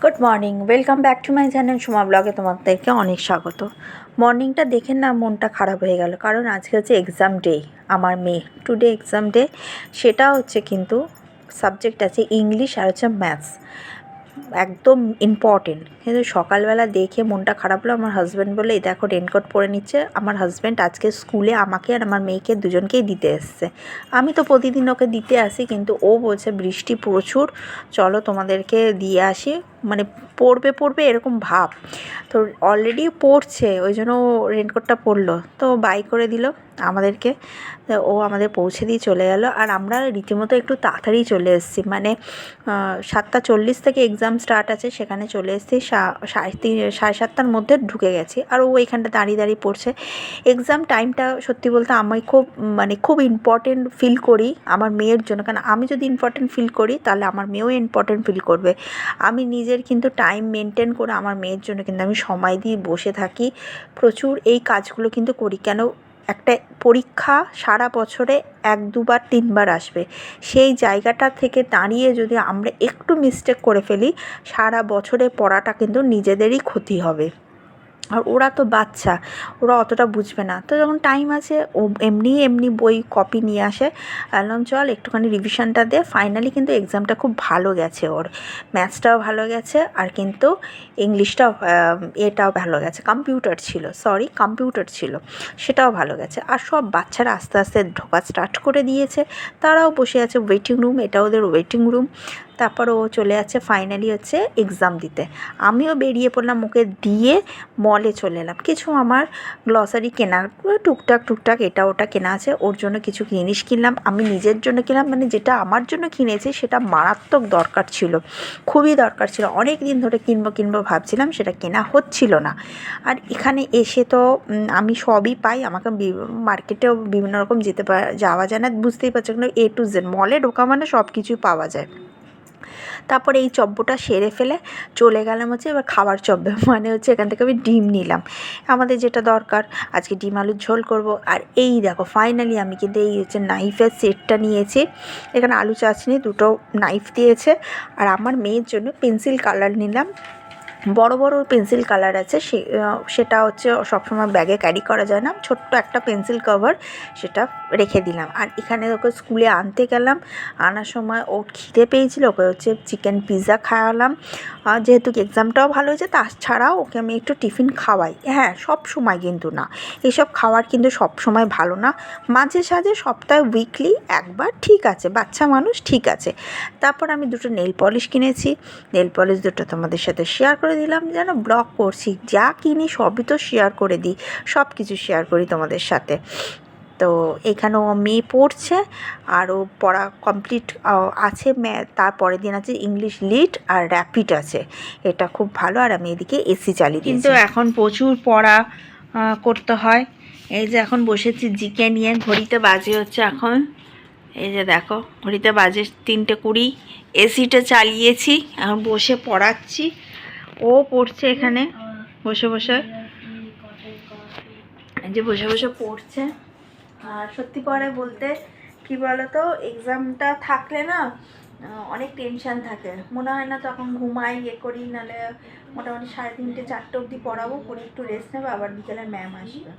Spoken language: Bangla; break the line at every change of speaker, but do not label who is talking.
Good morning, welcome back to my channel Suma ব্লগে তোমাদেরকে অনেক স্বাগত। মর্নিংটা দেখে না মনটা খারাপ হয়ে গেল, কারণ আজকে হচ্ছে এক্সাম ডে। আমার মেয়ে টুডে এক্সাম ডে, সেটা হচ্ছে কিন্তু সাবজেক্ট আছে ইংলিশ আর হচ্ছে ম্যাথস, একদম ইম্পর্টেন্ট। কিন্তু সকালবেলা দেখে মনটা খারাপ হলো। আমার হাজব্যান্ড বলে এই দেখো রেনকোট পরে নিচ্ছে। আমার হাজব্যান্ড আজকে স্কুলে আমাকে আর আমার মেয়েকে দুজনকেই দিতে এসছে। আমি তো প্রতিদিন ওকে দিতে আসি, কিন্তু ও বলছে বৃষ্টি প্রচুর, চলো তোমাদেরকে দিয়ে আসি। মানে পড়বে এরকম ভাব, তো অলরেডি পড়ছে, ওই জন্য ও রেনকোটটা পরলো, তো বাই করে দিল আমাদেরকে। ও আমাদের পৌঁছে দিয়ে চলে গেল, আর আমরা রীতিমতো একটু তাড়াতাড়ি চলে এসেছি। মানে 7:40 থেকে এক্সাম স্টার্ট আছে, সেখানে চলে এসেছি। 7:30 মধ্যে ঢুকে গেছি, আর ও এখানটা দাঁড়িয়ে পড়ছে। এক্সাম টাইমটা সত্যি বলতে আমি খুব ইম্পর্টেন্ট ফিল করি আমার মেয়ের জন্য, কারণ আমি যদি ইম্পর্টেন্ট ফিল করি তাহলে আমার মেয়েও ইম্পর্টেন্ট ফিল করবে। আমি নিজের কিন্তু টাইম মেনটেন করে আমার মেয়ের জন্য কিন্তু আমি সময় দিয়ে বসে থাকি প্রচুর। এই কাজগুলো কিন্তু করি, কেন একটা পরীক্ষা সারা বছরে 1-2বার 3বার আসবে। সেই জায়গাটা থেকে দাঁড়িয়ে যদি আমরা একটু মিস্টেক করে ফেলি, সারা বছরে পড়াটা কিন্তু নিজেদেরই ক্ষতি হবে। আর ওরা তো বাচ্চা, ওরা অতটা বুঝবে না। তো যখন টাইম আছে, ও এমনি বই কপি নিয়ে আসে। বললাম চল একটুখানি রিভিশনটা দে। ফাইনালি কিন্তু এক্সামটা খুব ভালো গেছে ওর, ম্যাথসটাও ভালো গেছে, আর কিন্তু ইংলিশটাও এটাও ভালো গেছে। কম্পিউটার ছিল, সেটাও ভালো গেছে। আর সব বাচ্চারা আস্তে আস্তে ঢোকা স্টার্ট করে দিয়েছে, তারাও বসে আছে ওয়েটিং রুম, এটা ওদের ওয়েটিং রুম। তারপর ও চলে যাচ্ছে ফাইনালি হচ্ছে এক্সাম দিতে। আমিও বেরিয়ে পড়লাম, ওকে দিয়ে মলে চলে এলাম। কিছু আমার গ্লসারি কেনার টুকটাক এটা ওটা কেনা আছে, ওর জন্য কিছু জিনিস কিনলাম, আমি নিজের জন্য কিনলাম। মানে যেটা আমার জন্য কিনেছি সেটা মারাত্মক দরকার ছিল, খুবই দরকার ছিল। অনেক দিন ধরে কিনবো ভাবছিলাম, সেটা কেনা হচ্ছিল না। আর এখানে এসে তো আমি সবই পাই। আমাকে মার্কেটেও বিভিন্ন রকম যাওয়া যায় না, বুঝতেই পারছো, কিন্তু A to Z মলে ঢোকা মানে সব কিছুই পাওয়া যায়। তারপরে এই চব্বটা সেরে ফেলে চলে গেলাম হচ্ছে এবার খাবার চব্বে, মানে হচ্ছে এখান থেকে আমি ডিম নিলাম, আমাদের যেটা দরকার। আজকে ডিম আলুর ঝোল করব। আর এই দেখো ফাইনালি আমি কিন্তু এই হচ্ছে নাইফের সেটটা নিয়েছি। এখানে আলু চাটনি, দুটো নাইফ দিয়েছে। আর আমার মেয়ের জন্য পেন্সিল কালার নিলাম, বড় পেন্সিল কালার আছে, সেটা হচ্ছে সবসময় ব্যাগে ক্যারি করা যায় না, ছোট্ট একটা পেন্সিল কভার, সেটা রেখে দিলাম। আর এখানে ওকে স্কুলে আনতে গেলাম, আনার সময় ওর খিদে পেয়েছিল, ওকে হচ্ছে চিকেন পিৎজা খাওয়ালাম। যেহেতু এক্সামটাও ভালো হয়েছে, তাছাড়াও ওকে আমি একটু টিফিন খাওয়াই। হ্যাঁ, সব সময় কিন্তু না, এসব খাওয়ার কিন্তু সব সময় ভালো না, মাঝে সাঝে সপ্তাহে উইকলি একবার ঠিক আছে, বাচ্চা মানুষ ঠিক আছে। তারপর আমি দুটো নেল পলিশ কিনেছি, নেল পলিশ দুটো তোমাদের সাথে শেয়ার করে দিলাম। যেন ব্লগ করছি, যা কিনি সবই তো শেয়ার করে দিই, সব কিছু শেয়ার করি তোমাদের সাথে। তো এখানেও মেয়ে পড়ছে, আরও পড়া কমপ্লিট আছে। তারপরের দিন আছে ইংলিশ লিড আর র্যাপিড আছে, এটা খুব ভালো। আর আমি এদিকে এসি চালিয়ে দিয়েছি। কিন্তু এখন প্রচুর পড়া করতে হয়। এই যে এখন বসেছি জিকে নিয়ে, ঘড়িতে বাজে হচ্ছে এখন, এই যে দেখো ঘড়িতে বাজে 3:20, এসিটা চালিয়েছি, এখন বসে পড়াচ্ছি। ও পড়ছে এখানে বসে বসে পড়ছে। আর সত্যি করে বলতে কি বলতো, এক্সামটা থাকলে না অনেক টেনশান থাকে, মনে হয় না তখন ঘুমাই করি, নাহলে মোটামুটি 3:30 4টে অবধি পড়াবো, পড়ে একটু রেস্ট নেবো, আবার বিকেলে ম্যাম আসবে।